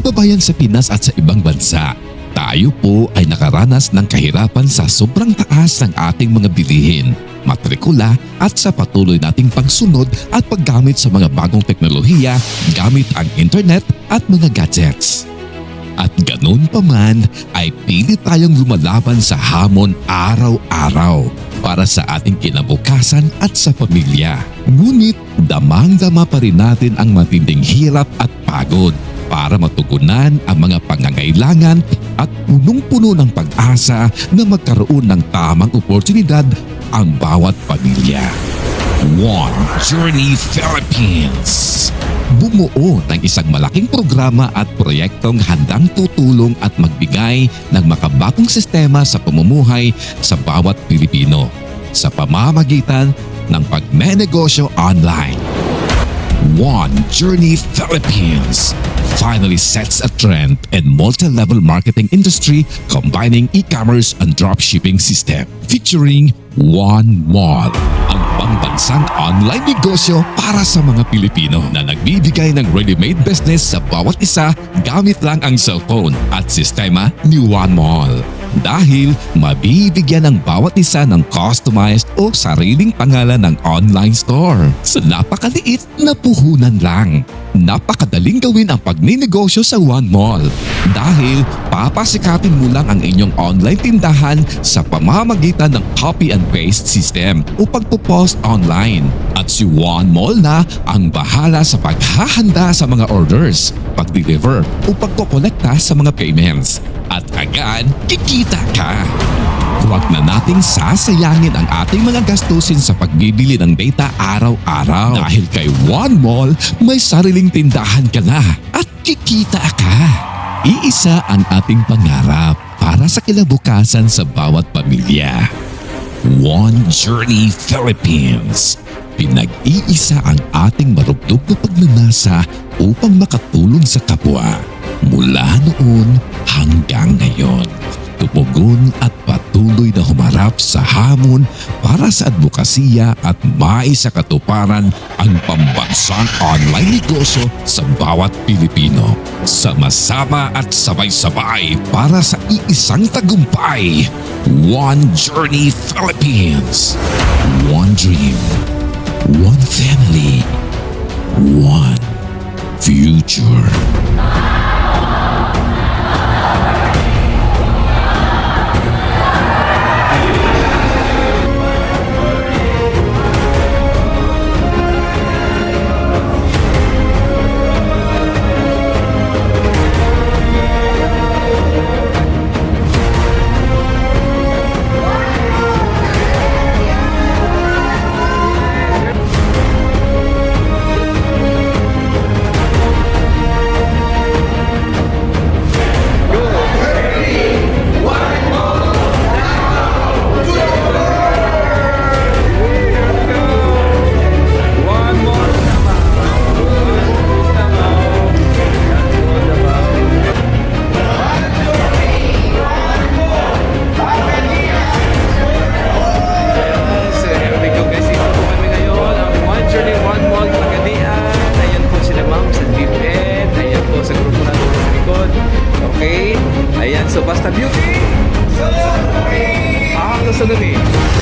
kababayan sa Pinas at sa ibang bansa, tayo po ay nakaranas ng kahirapan sa sobrang taas ng ating mga bilihin, matrikula at sa patuloy nating pagsunod at paggamit sa mga bagong teknolohiya gamit ang internet at mga gadgets. At ganun pa man ay pilit tayong lumalaban sa hamon araw-araw para sa ating kinabukasan at sa pamilya. Ngunit damang-dama pa rin natin ang matinding hirap at pagod para matugunan ang mga pangangailangan at punong-puno ng pag-asa na magkaroon ng tamang oportunidad ang bawat pamilya. One Journey Philippines. Bumuo ng isang malaking programa at proyektong handang tutulong at magbigay ng makabagong sistema sa pamumuhay sa bawat Pilipino sa pamamagitan ng pagnenegosyo online. One Journey Philippines finally sets a trend in multi-level marketing industry combining e-commerce and dropshipping system featuring One Mall, ang pambansang online negosyo para sa mga Pilipino na nagbibigay ng ready-made business sa bawat isa gamit lang ang cellphone at sistema ni One Mall. Dahil mabibigyan ng bawat isa ng customized o sariling pangalan ng online store sa napakaliit na puhunan lang. Napakadaling gawin ang pagninegosyo sa One Mall dahil papasikatin mo lang ang inyong online tindahan sa pamamagitan ng copy and paste system o pagpo-post online. At si One Mall na ang bahala sa paghahanda sa mga orders, pag-deliver o pagkokolekta sa mga payments. At agad kikita ka. Huwag na nating sasayangin ang ating mga gastusin sa pagbibili ng data araw-araw. Dahil kay One Mall, may sariling tindahan ka na at kikita ka. Iisa ang ating pangarap para sa kinabukasan sa bawat pamilya. One Journey Philippines. Pinag-iisa ang ating marugdog na pagnanasa upang makatulong sa kapwa. Mula noon hanggang ngayon, tumugon at patuloy na humarap sa hamon para sa advokasya at maisakatuparan ang pambansang online negosyo sa bawat Pilipino. Sama-sama at sabay-sabay para sa iisang tagumpay. One Journey Philippines. One dream. One family. One future. Okay? Ayan, so basta beauty! Susunod eh.